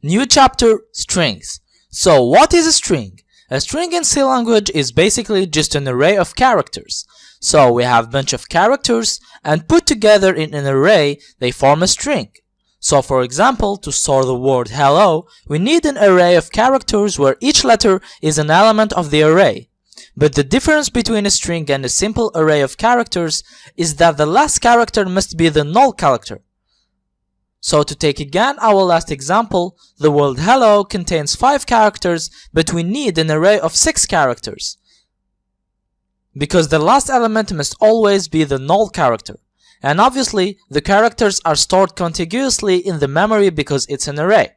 New chapter, strings. So what is a string? A string in C language is basically just an array of characters. So we have a bunch of characters and put together in an array they form a string. So for example, to store the word hello, we need an array of characters where each letter is an element of the array. But the difference between a string and a simple array of characters is that the last character must be the null character. So to take again our last example, the word hello contains 5 characters, but we need an array of 6 characters, because the last element must always be the null character. And obviously, the characters are stored contiguously in the memory because it's an array.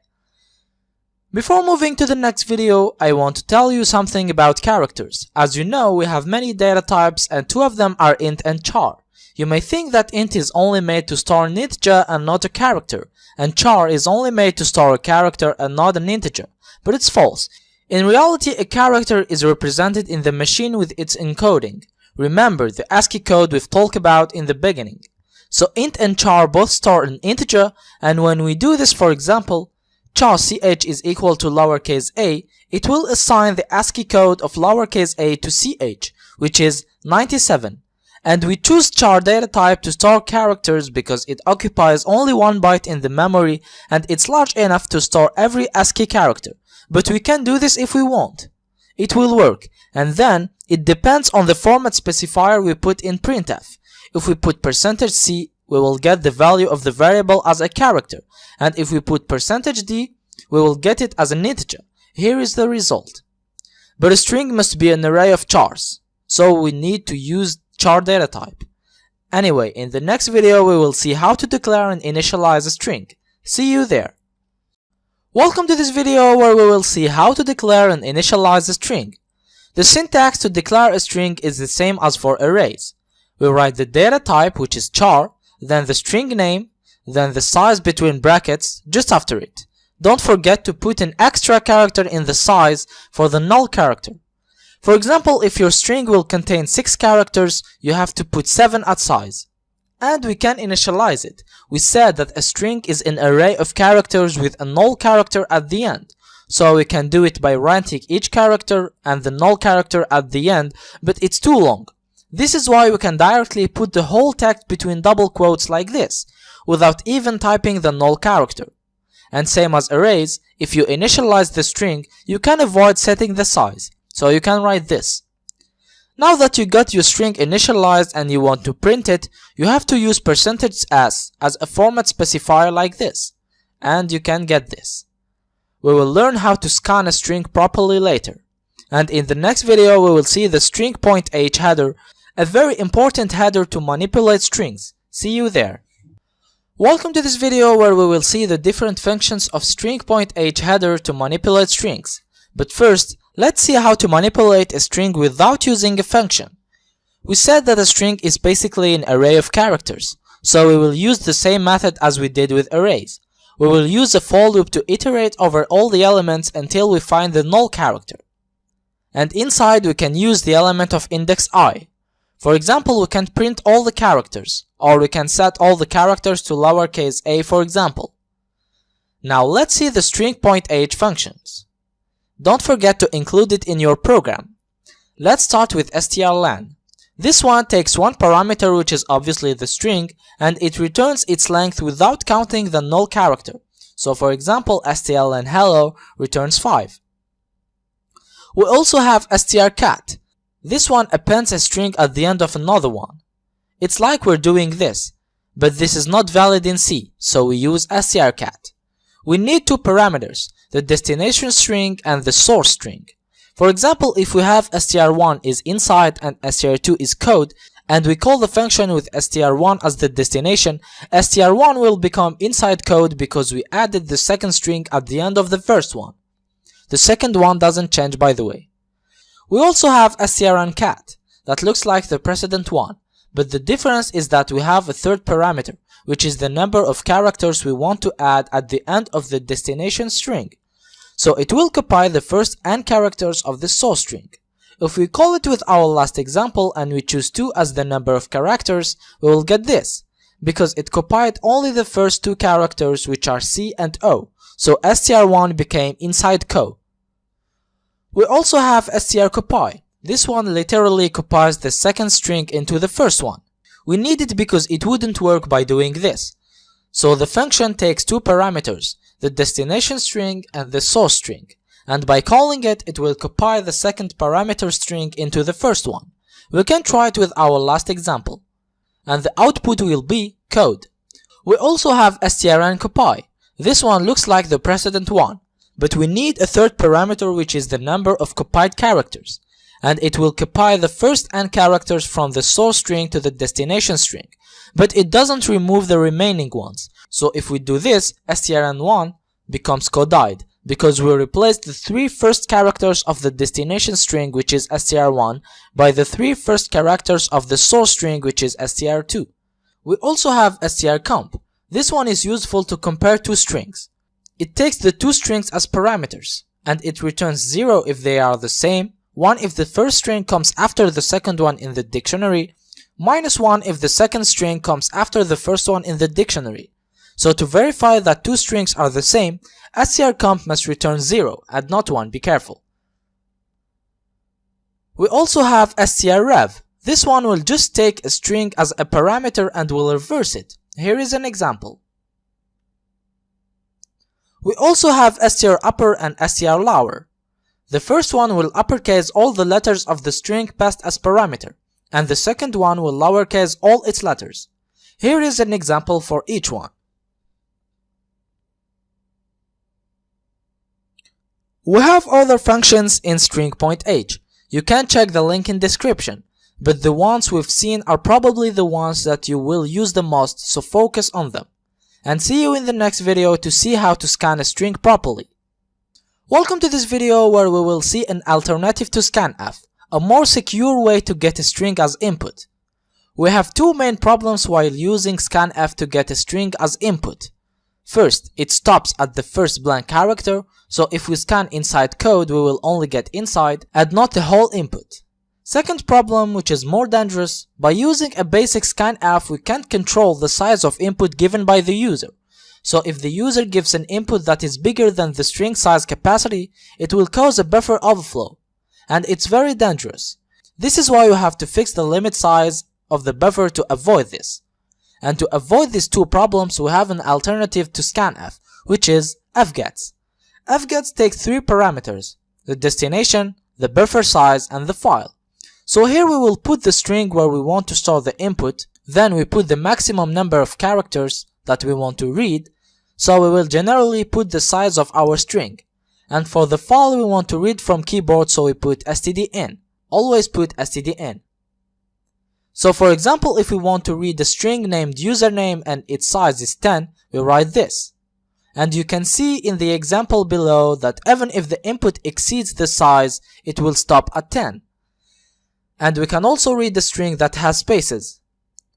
Before moving to the next video, I want to tell you something about characters. As you know, we have many data types and 2 of them are int and char. You may think that int is only made to store an integer and not a character, and char is only made to store a character and not an integer, but it's false. In reality, a character is represented in the machine with its encoding. Remember the ASCII code we've talked about in the beginning. So int and char both store an integer, and when we do this, for example, char ch is equal to lowercase a, it will assign the ASCII code of lowercase a to ch, which is 97. And we choose char data type to store characters because it occupies only 1 byte in the memory and it's large enough to store every ASCII character. But we can do this if we want. It will work, and then it depends on the format specifier we put in printf. If we put %c, we will get the value of the variable as a character, and if we put %d, we will get it as an integer. Here is the result. But a string must be an array of chars, so we need to use char data type. Anyway, in the next video we will see how to declare and initialize a string. See you there. Welcome to this video where we will see how to declare and initialize a string. The syntax to declare a string is the same as for arrays. We write the data type, which is char, then the string name, then the size between brackets just after it. Don't forget to put an extra character in the size for the null character. For example, if your string will contain 6 characters, you have to put 7 at size. And we can initialize it. We said that a string is an array of characters with a null character at the end. So we can do it by writing each character and the null character at the end, but it's too long. This is why we can directly put the whole text between double quotes like this, without even typing the null character. And same as arrays, if you initialize the string, you can avoid setting the size. So you can write this. Now that you got your string initialized and you want to print it, you have to use %s as a format specifier like this. And you can get this. We will learn how to scan a string properly later. And in the next video we will see the string.h header, a very important header to manipulate strings. See you there. Welcome to this video where we will see the different functions of string.h header to manipulate strings. But first, let's see how to manipulate a string without using a function. We said that a string is basically an array of characters, so we will use the same method as we did with arrays. We will use a for loop to iterate over all the elements until we find the null character. And inside we can use the element of index I. For example, we can print all the characters, or we can set all the characters to lowercase a, for example. Now let's see the string.h functions. Don't forget to include it in your program. Let's start with strlen. This one takes one parameter, which is obviously the string, and it returns its length without counting the null character. So for example, strlen hello returns 5. We also have strcat. This one appends a string at the end of another one. It's like we're doing this, but this is not valid in C, so we use strcat. We need 2 parameters, the destination string and the source string. For example, if we have str1 is inside and str2 is code, and we call the function with str1 as the destination, str1 will become inside code because we added the second string at the end of the first one. The second one doesn't change, by the way. We also have strncat, that looks like the precedent one, but the difference is that we have a third parameter, which is the number of characters we want to add at the end of the destination string. So it will copy the first n characters of the source string. If we call it with our last example and we choose 2 as the number of characters, we will get this, because it copied only the first 2 characters, which are C and O. so str1 became inside co. We also have strcopy. This one literally copies the second string into the first one. We need it because it wouldn't work by doing this. So the function takes two parameters, the destination string and the source string, and by calling it, it will copy the second parameter string into the first one. We can try it with our last example, and the output will be code. We also have strncopy. This one looks like the precedent one, but we need a third parameter, which is the number of copied characters, and it will copy the first n characters from the source string to the destination string, but it doesn't remove the remaining ones. So if we do this, strn1 becomes codide, because we replaced the three first characters of the destination string, which is str1, by the three first characters of the source string, which is str2. We also have strcomp. This one is useful to compare two strings. It takes the two strings as parameters, and it returns 0 if they are the same, 1 if the first string comes after the second one in the dictionary, -1 if the second string comes after the first one in the dictionary. So to verify that two strings are the same, strcomp must return 0 and not 1, be careful. We also have strrev. This one will just take a string as a parameter and will reverse it. Here is an example. We also have strupper and strlower. The first one will uppercase all the letters of the string passed as parameter, and the second one will lowercase all its letters. Here is an example for each one. We have other functions in string.h. You can check the link in description, but the ones we've seen are probably the ones that you will use the most, so focus on them. And see you in the next video to see how to scan a string properly. Welcome to this video where we will see an alternative to scanf, a more secure way to get a string as input. We have two main problems while using scanf to get a string as input. First, it stops at the first blank character, so if we scan inside code, we will only get inside and not the whole input. Second problem, which is more dangerous, by using a basic scanf, we can't control the size of input given by the user. So if the user gives an input that is bigger than the string size capacity, it will cause a buffer overflow, and it's very dangerous. This is why you have to fix the limit size of the buffer to avoid this. And to avoid these two problems, we have an alternative to scanf, which is fgets. Fgets takes three parameters: the destination, the buffer size, and the file. So here we will put the string where we want to store the input, then we put the maximum number of characters that we want to read, so we will generally put the size of our string. And for the file we want to read from keyboard, so we put stdin. Always put stdin. So for example, if we want to read a string named username and its size is 10, we write this. And you can see in the example below that even if the input exceeds the size, it will stop at 10. And we can also read the string that has spaces.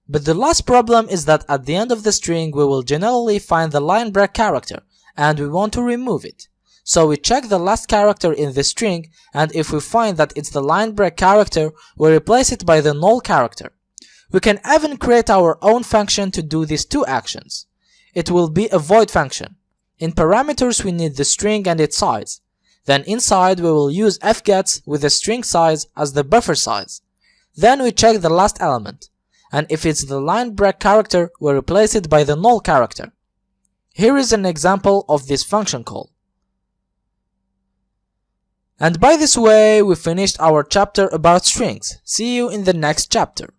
But the last problem is that at the end of the string we will generally find the line break character, and we want to remove it. So we check the last character in the string, and if we find that it's the line break character, we replace it by the null character. We can even create our own function to do these two actions. It will be a void function. In parameters we need the string and its size. Then inside we will use fgets with the string size as the buffer size. Then we check the last element, and if it's the line break character, we replace it by the null character. Here is an example of this function call. And by this way we finished our chapter about strings. See you in the next chapter.